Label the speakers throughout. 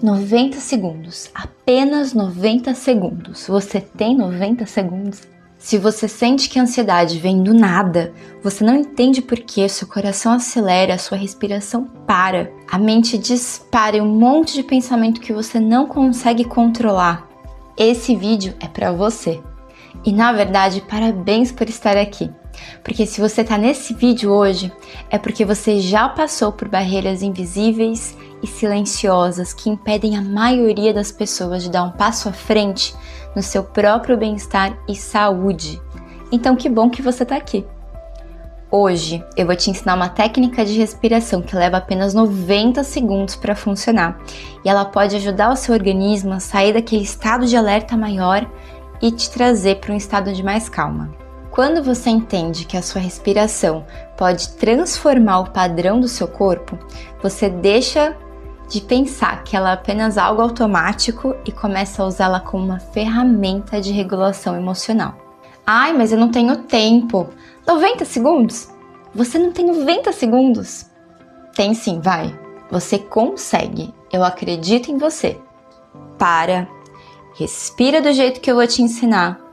Speaker 1: 90 segundos, apenas 90 segundos. Você tem 90 segundos? Se você sente que a ansiedade vem do nada, você não entende por que seu coração acelera, a sua respiração para, a mente dispara um monte de pensamento que você não consegue controlar. Esse vídeo é para você. E na verdade, parabéns por estar aqui. Porque se você está nesse vídeo hoje, é porque você já passou por barreiras invisíveis e silenciosas que impedem a maioria das pessoas de dar um passo à frente no seu próprio bem-estar e saúde. Então que bom que você está aqui. Hoje eu vou te ensinar uma técnica de respiração que leva apenas 90 segundos para funcionar. E ela pode ajudar o seu organismo a sair daquele estado de alerta maior e te trazer para um estado de mais calma. Quando você entende que a sua respiração pode transformar o padrão do seu corpo, você deixa de pensar que ela é apenas algo automático e começa a usá-la como uma ferramenta de regulação emocional. Ai, mas eu não tenho tempo. 90 segundos? Você não tem 90 segundos? Tem sim, vai. Você consegue. Eu acredito em você. Para, respira do jeito que eu vou te ensinar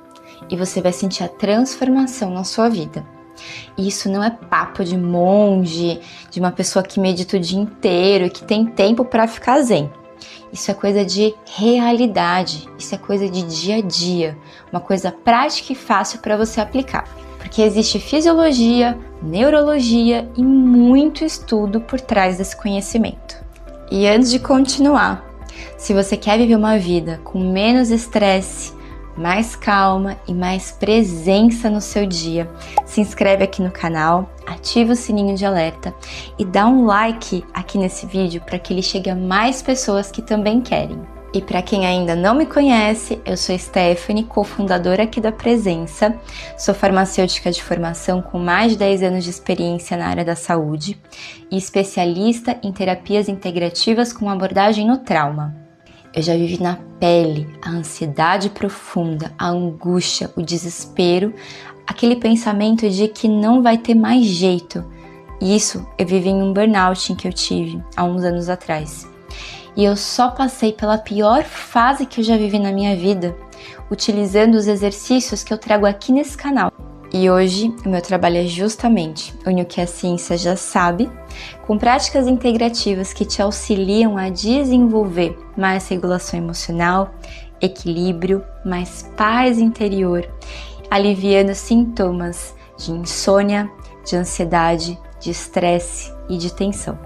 Speaker 1: e você vai sentir a transformação na sua vida. E isso não é papo de monge, de uma pessoa que medita o dia inteiro e que tem tempo para ficar zen. Isso é coisa de realidade, isso é coisa de dia a dia, uma coisa prática e fácil para você aplicar. Porque existe fisiologia, neurologia e muito estudo por trás desse conhecimento. E antes de continuar, se você quer viver uma vida com menos estresse, mais calma e mais presença no seu dia, se inscreve aqui no canal, ativa o sininho de alerta e dá um like aqui nesse vídeo para que ele chegue a mais pessoas que também querem. E para quem ainda não me conhece, eu sou Stephanie, cofundadora aqui da Presença, sou farmacêutica de formação com mais de 10 anos de experiência na área da saúde e especialista em terapias integrativas com abordagem no trauma. Eu já vivi na pele a ansiedade profunda, a angústia, o desespero, aquele pensamento de que não vai ter mais jeito. E isso eu vivi em um burnout que eu tive há uns anos atrás. E eu só passei pela pior fase que eu já vivi na minha vida, utilizando os exercícios que eu trago aqui nesse canal. E hoje o meu trabalho é justamente unir o que a ciência já sabe, com práticas integrativas que te auxiliam a desenvolver mais regulação emocional, equilíbrio, mais paz interior, aliviando sintomas de insônia, de ansiedade, de estresse e de tensão.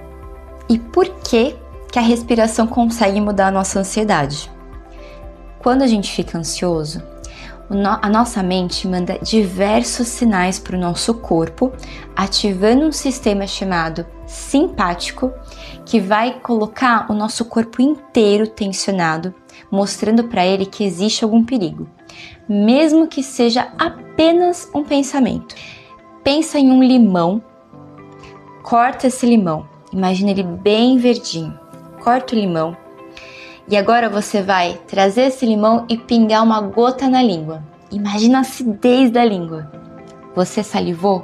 Speaker 1: E por que a respiração consegue mudar a nossa ansiedade? Quando a gente fica ansioso, a nossa mente manda diversos sinais para o nosso corpo, ativando um sistema chamado simpático, que vai colocar o nosso corpo inteiro tensionado, mostrando para ele que existe algum perigo, mesmo que seja apenas um pensamento. Pensa em um limão, corta esse limão, imagina ele bem verdinho, corta o limão. E agora você vai trazer esse limão e pingar uma gota na língua. Imagina a acidez da língua. Você salivou?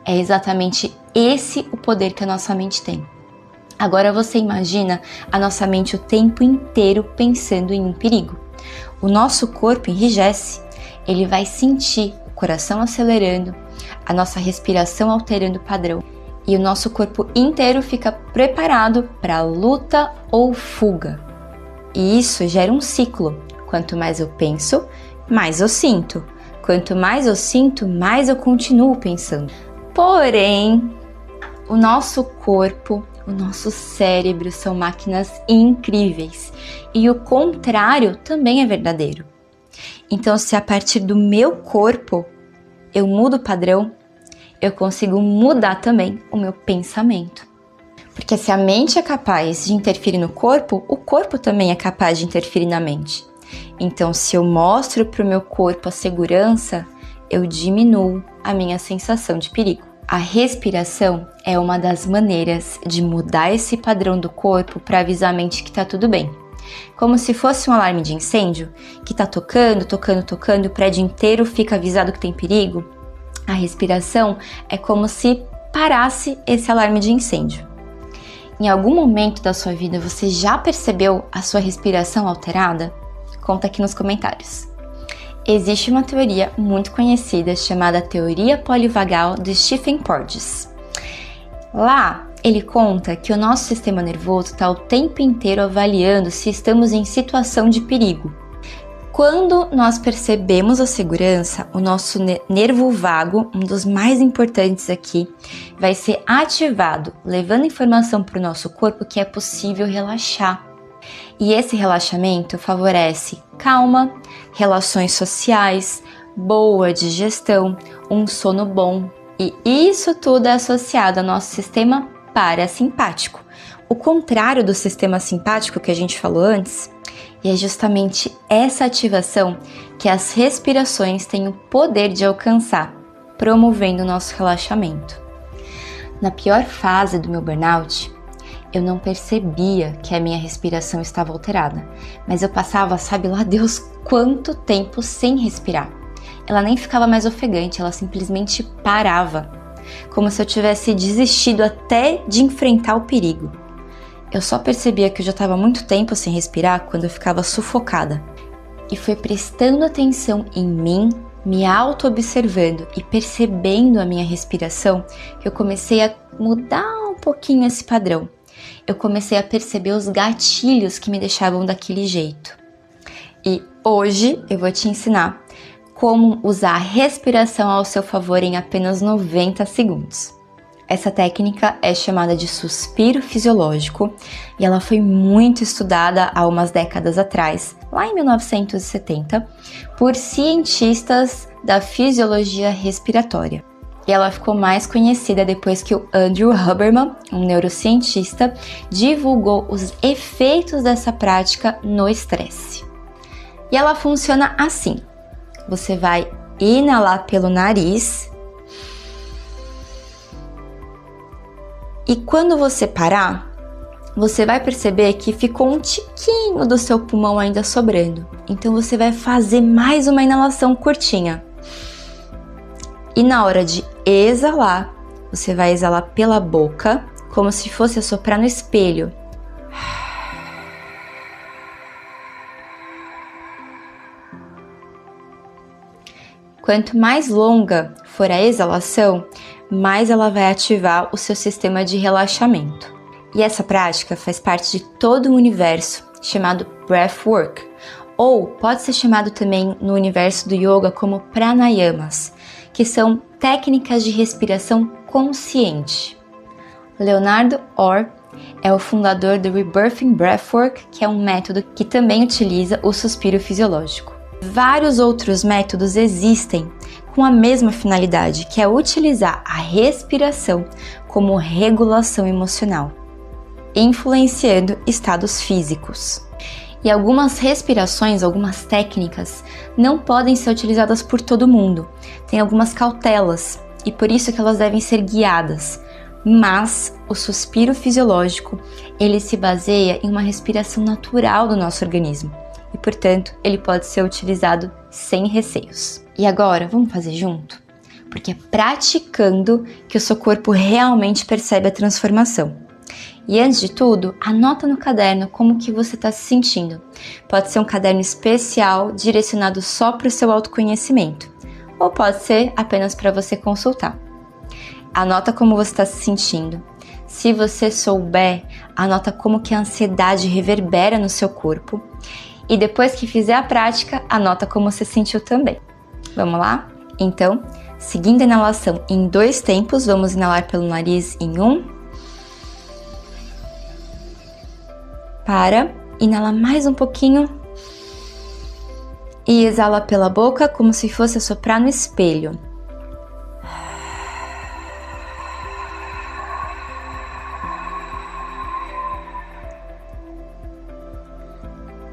Speaker 1: É exatamente esse o poder que a nossa mente tem. Agora você imagina a nossa mente o tempo inteiro pensando em um perigo. O nosso corpo enrijece, ele vai sentir o coração acelerando, a nossa respiração alterando o padrão. E o nosso corpo inteiro fica preparado para luta ou fuga. E isso gera um ciclo. Quanto mais eu penso, mais eu sinto. Quanto mais eu sinto, mais eu continuo pensando. Porém, o nosso corpo, o nosso cérebro são máquinas incríveis. E o contrário também é verdadeiro. Então, se a partir do meu corpo eu mudo o padrão, eu consigo mudar também o meu pensamento. Porque se a mente é capaz de interferir no corpo, o corpo também é capaz de interferir na mente. Então, se eu mostro para o meu corpo a segurança, eu diminuo a minha sensação de perigo. A respiração é uma das maneiras de mudar esse padrão do corpo para avisar a mente que está tudo bem. Como se fosse um alarme de incêndio, que está tocando, o prédio inteiro fica avisado que tem perigo. A respiração é como se parasse esse alarme de incêndio. Em algum momento da sua vida você já percebeu a sua respiração alterada? Conta aqui nos comentários. Existe uma teoria muito conhecida chamada Teoria Polivagal de Stephen Porges. Lá, ele conta que o nosso sistema nervoso está o tempo inteiro avaliando se estamos em situação de perigo. Quando nós percebemos a segurança, o nosso nervo vago, um dos mais importantes aqui, vai ser ativado, levando informação para o nosso corpo que é possível relaxar. E esse relaxamento favorece calma, relações sociais, boa digestão, um sono bom. E isso tudo é associado ao nosso sistema parasimpático, o contrário do sistema simpático que a gente falou antes. E é justamente essa ativação que as respirações têm o poder de alcançar, promovendo o nosso relaxamento. Na pior fase do meu burnout, eu não percebia que a minha respiração estava alterada, mas eu passava, sabe lá Deus quanto tempo sem respirar. Ela nem ficava mais ofegante, ela simplesmente parava, como se eu tivesse desistido até de enfrentar o perigo. Eu só percebia que eu já estava muito tempo sem respirar quando eu ficava sufocada. E foi prestando atenção em mim, me auto-observando e percebendo a minha respiração que eu comecei a mudar um pouquinho esse padrão. Eu comecei a perceber os gatilhos que me deixavam daquele jeito. E hoje eu vou te ensinar como usar a respiração ao seu favor em apenas 90 segundos. Essa técnica é chamada de suspiro fisiológico e ela foi muito estudada há umas décadas atrás, lá em 1970, por cientistas da fisiologia respiratória. E ela ficou mais conhecida depois que o Andrew Huberman, um neurocientista, divulgou os efeitos dessa prática no estresse. E ela funciona assim: você vai inalar pelo nariz e quando você parar, você vai perceber que ficou um tiquinho do seu pulmão ainda sobrando. Então você vai fazer mais uma inalação curtinha. E na hora de exalar, você vai exalar pela boca, como se fosse assoprar no espelho. Quanto mais longa for a exalação, mais ela vai ativar o seu sistema de relaxamento. E essa prática faz parte de todo um universo chamado Breathwork, ou pode ser chamado também no universo do yoga como pranayamas, que são técnicas de respiração consciente. Leonardo Orr é o fundador do Rebirthing Breathwork, que é um método que também utiliza o suspiro fisiológico. Vários outros métodos existem com a mesma finalidade, que é utilizar a respiração como regulação emocional, influenciando estados físicos. E algumas respirações, algumas técnicas, não podem ser utilizadas por todo mundo. Tem algumas cautelas e por isso que elas devem ser guiadas. Mas o suspiro fisiológico, ele se baseia em uma respiração natural do nosso organismo. E, portanto, ele pode ser utilizado sem receios. E agora, vamos fazer junto? Porque é praticando que o seu corpo realmente percebe a transformação. E antes de tudo, anota no caderno como que você está se sentindo. Pode ser um caderno especial direcionado só para o seu autoconhecimento, ou pode ser apenas para você consultar. Anota como você está se sentindo. Se você souber, anota como que a ansiedade reverbera no seu corpo. E depois que fizer a prática, anota como você sentiu também. Vamos lá? Então, seguindo a inalação em 2 tempos, vamos inalar pelo nariz em 1. Para, inala mais um pouquinho e exala pela boca como se fosse assoprar no espelho.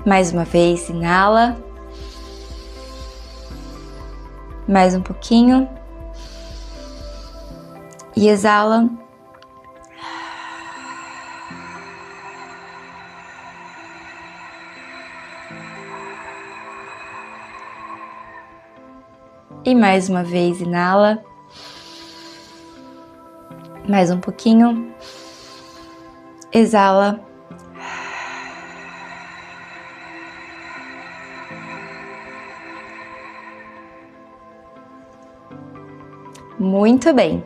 Speaker 1: Mais uma vez, inala. Mais um pouquinho. E exala. E mais uma vez, inala. Mais um pouquinho. Exala. Muito bem.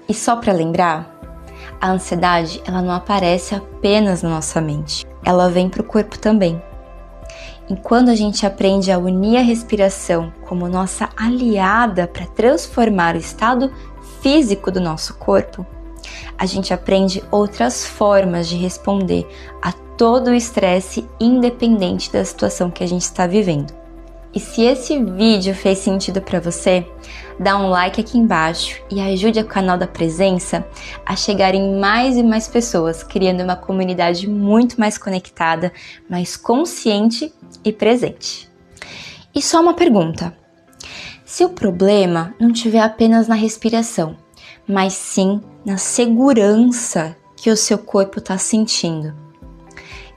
Speaker 1: E só para lembrar, a ansiedade, ela não aparece apenas na nossa mente. Ela vem para o corpo também. E quando a gente aprende a unir a respiração como nossa aliada para transformar o estado físico do nosso corpo, a gente aprende outras formas de responder a todo o estresse independente da situação que a gente está vivendo. E se esse vídeo fez sentido para você, dá um like aqui embaixo e ajude o canal da Presença a chegar em mais e mais pessoas, criando uma comunidade muito mais conectada, mais consciente e presente. E só uma pergunta: se o problema não estiver apenas na respiração, mas sim na segurança que o seu corpo está sentindo?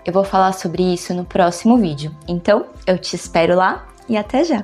Speaker 1: Eu vou falar sobre isso no próximo vídeo, então eu te espero lá e até já!